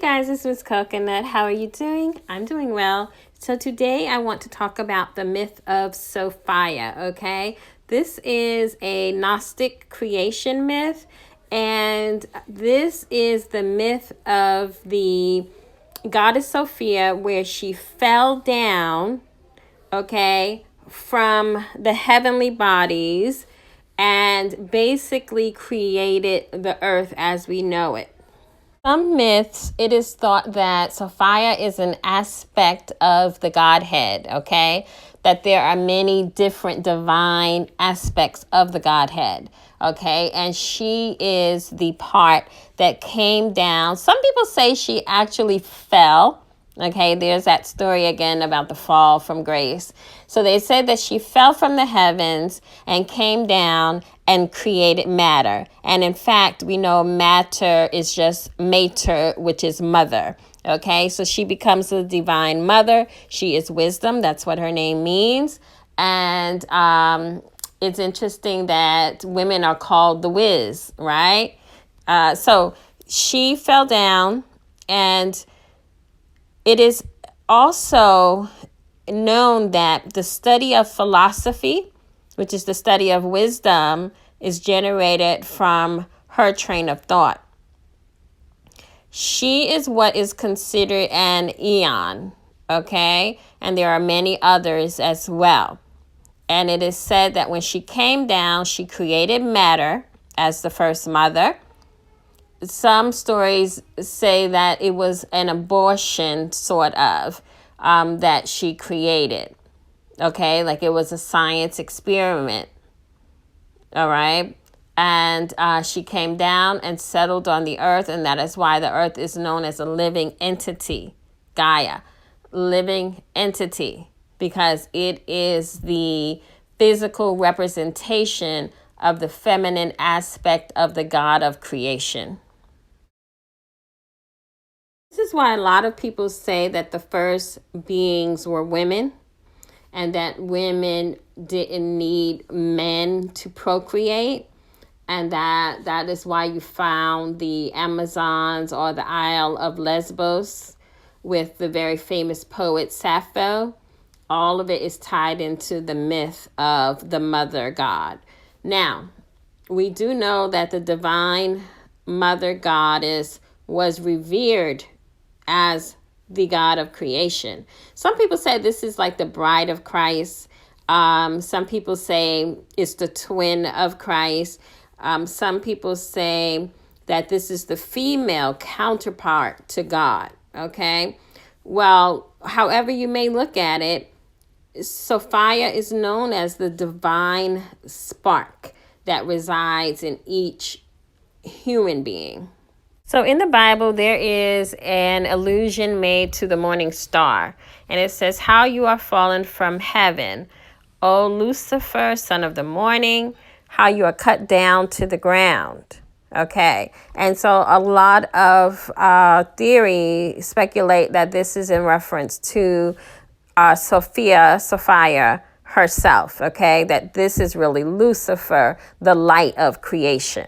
Guys, this is Coconut. How are you doing? I'm doing well. So today I want to talk about the myth of Sophia, okay? This is a Gnostic creation myth, and this is the myth of the Goddess Sophia where she fell down, okay, from the heavenly bodies and basically created the earth as we know it. Some myths, it is thought that Sophia is an aspect of the Godhead, okay? That there are many different divine aspects of the Godhead, okay? And she is the part that came down. Some people say she actually fell. Okay, there's that story again about the fall from grace. So they said that she fell from the heavens and came down and created matter. And in fact, we know matter is just mater, which is mother. Okay, so she becomes the divine mother. She is wisdom. That's what her name means. And it's interesting that women are called the Wiz, right? So she fell down, and it is also known that the study of philosophy, which is the study of wisdom, is generated from her train of thought. She is what is considered an eon, okay? And there are many others as well. And it is said that when she came down, she created matter as the first mother. Some stories say that it was an abortion, sort of, that she created. Okay, like it was a science experiment. All right. And she came down and settled on the earth, and that is why the earth is known as a living entity, Gaia, living entity, because it is the physical representation of the feminine aspect of the God of creation. This is why a lot of people say that the first beings were women and that women didn't need men to procreate, and that is why you found the Amazons or the Isle of Lesbos with the very famous poet Sappho. All of it is tied into the myth of the mother god. Now, we do know that the divine mother goddess was revered as the God of creation. Some people say this is like the bride of Christ. Some people say it's the twin of Christ. Some people say that this is the female counterpart to God. Okay. Well, however you may look at it, Sophia is known as the divine spark that resides in each human being. So in the Bible, there is an allusion made to the morning star, and it says, "How you are fallen from heaven, O Lucifer, son of the morning, how you are cut down to the ground." Okay, and so a lot of theory speculate that this is in reference to Sophia herself, okay, that this is really Lucifer, the light of creation.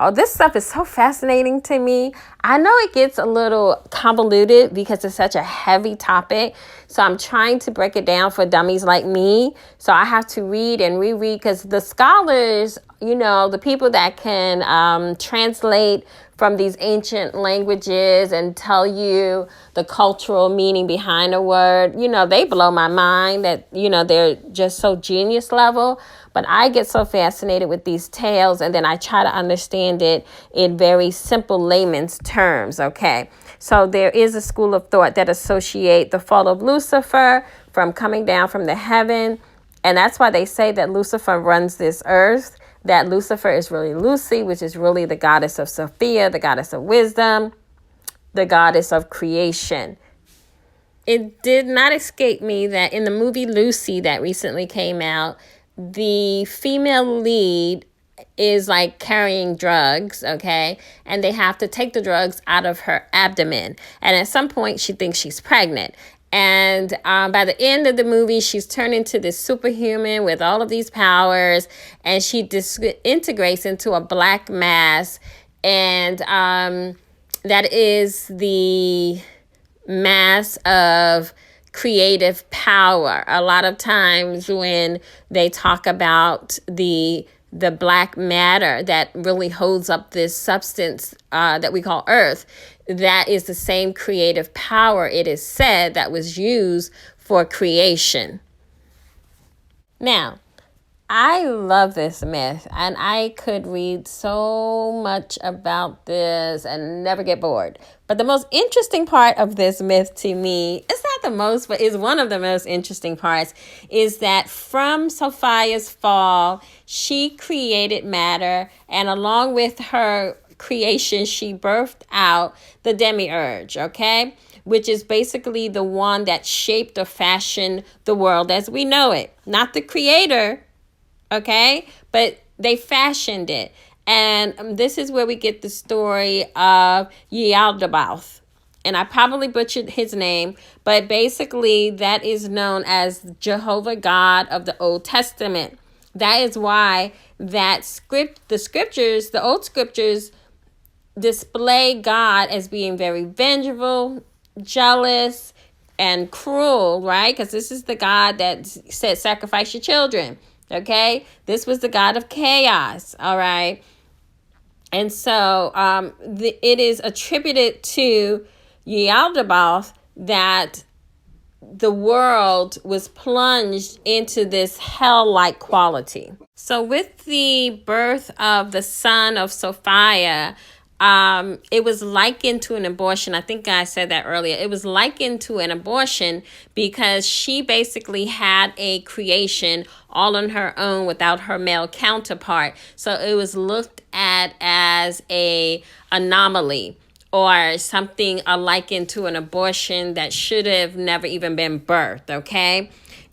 Oh, this stuff is so fascinating to me. I know it gets a little convoluted because it's such a heavy topic. So I'm trying to break it down for dummies like me. So I have to read and reread because the scholars, you know, the people that can translate from these ancient languages and tell you the cultural meaning behind a word, you know, they blow my mind that, you know, they're just so genius level. But I get so fascinated with these tales, and then I try to understand it in very simple layman's terms, okay? So there is a school of thought that associate the fall of Lucifer from coming down from the heaven, and that's why they say that Lucifer runs this earth, that Lucifer is really Lucy, which is really the goddess of Sophia, the goddess of wisdom, the goddess of creation. It did not escape me that in the movie Lucy that recently came out, the female lead is like carrying drugs, okay? And they have to take the drugs out of her abdomen. And at some point, she thinks she's pregnant. And by the end of the movie, she's turned into this superhuman with all of these powers. And she disintegrates into a black mass. And that is the mass of creative power. A lot of times when they talk about the black matter that really holds up this substance that we call earth, that is the same creative power, it is said, that was used for creation. Now, I love this myth, and I could read so much about this and never get bored. But the most interesting part of this myth to me, it's not the most, but is one of the most interesting parts, is that from Sophia's fall, she created matter, and along with her creation, she birthed out the Demiurge, okay? Which is basically the one that shaped or fashioned the world as we know it. Not the creator, okay? But they fashioned it. And this is where we get the story of Yaldabaoth. And I probably butchered his name, but basically that is known as Jehovah God of the Old Testament. That is why the old scriptures display God as being very vengeful, jealous, and cruel, right? Because this is the God that said sacrifice your children. Okay, this was the God of chaos. All right, and so it is attributed to Yaldabaoth that the world was plunged into this hell-like quality. So with the birth of the son of Sophia, it was likened to an abortion. I think I said that earlier. It was likened to an abortion because she basically had a creation all on her own without her male counterpart. So it was looked at as a anomaly or something likened to an abortion that should have never even been birthed, okay?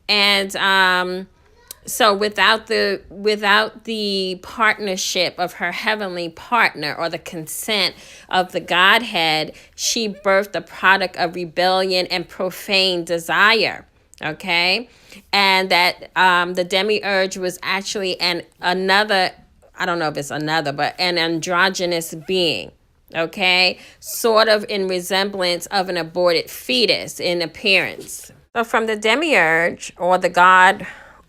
And so without the partnership of her heavenly partner or the consent of the Godhead, she birthed a product of rebellion and profane desire. Okay, and that the Demiurge was actually another, I don't know if it's another, but an androgynous being. Okay, sort of in resemblance of an aborted fetus in appearance. So from the Demiurge, or the God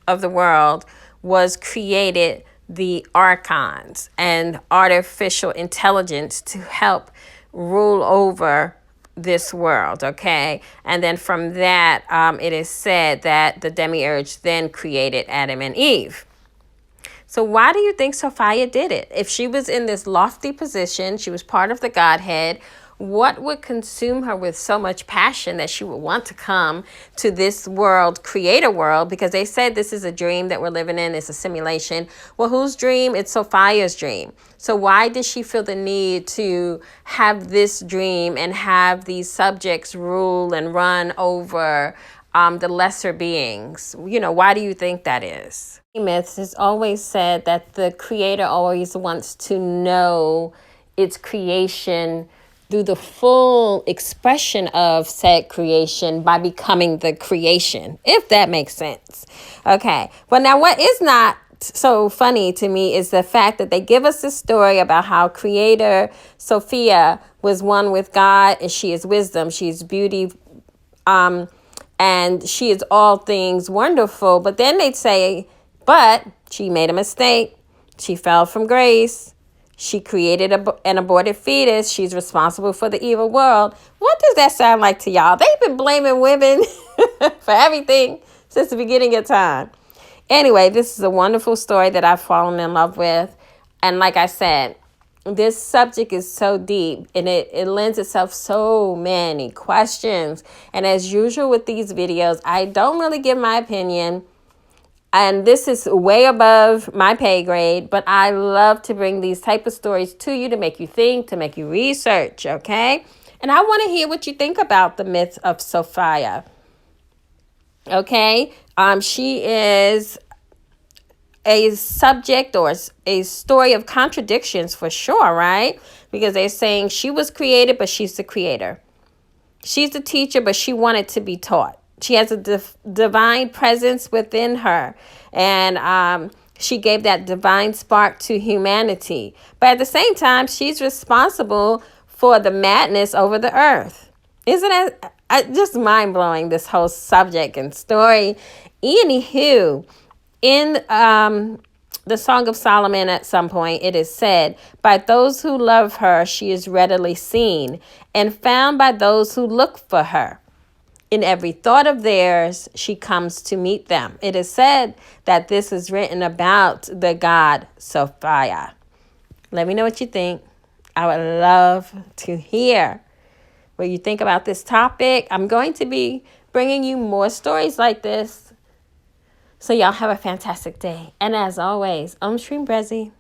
of the world, was created the archons and artificial intelligence to help rule over this world, okay? And then from that, it is said that the Demiurge then created Adam and Eve. So why do you think Sophia did it? If she was in this lofty position, she was part of the Godhead, what would consume her with so much passion that she would want to come to this world, create a world? Because they said this is a dream that we're living in. It's a simulation. Well, whose dream? It's Sophia's dream. So why did she feel the need to have this dream and have these subjects rule and run over the lesser beings? You know, why do you think that is? Myths is always said that the creator always wants to know its creation through the full expression of said creation by becoming the creation, if that makes sense. Okay, but now what is not so funny to me is the fact that they give us this story about how creator Sophia was one with God, and she is wisdom, she is beauty, and she is all things wonderful. But then they'd say, but she made a mistake, she fell from grace, she created an aborted fetus. She's responsible for the evil world. What does that sound like to y'all? They've been blaming women for everything since the beginning of time. Anyway, this is a wonderful story that I've fallen in love with. And like I said, this subject is so deep and it lends itself so many questions. And as usual with these videos, I don't really give my opinion. And this is way above my pay grade, but I love to bring these type of stories to you to make you think, to make you research, okay? And I want to hear what you think about the myth of Sophia, okay? She is a subject or a story of contradictions for sure, right? Because they're saying she was created, but she's the creator. She's the teacher, but she wanted to be taught. She has a divine presence within her, and she gave that divine spark to humanity. But at the same time, she's responsible for the madness over the earth. Isn't it just mind-blowing, this whole subject and story? Anywho, in the Song of Solomon, at some point, it is said, by those who love her, she is readily seen and found by those who look for her. In every thought of theirs, she comes to meet them. It is said that this is written about the god Sophia. Let me know what you think. I would love to hear what you think about this topic. I'm going to be bringing you more stories like this. So y'all have a fantastic day. And as always, Om Shrim Brezi.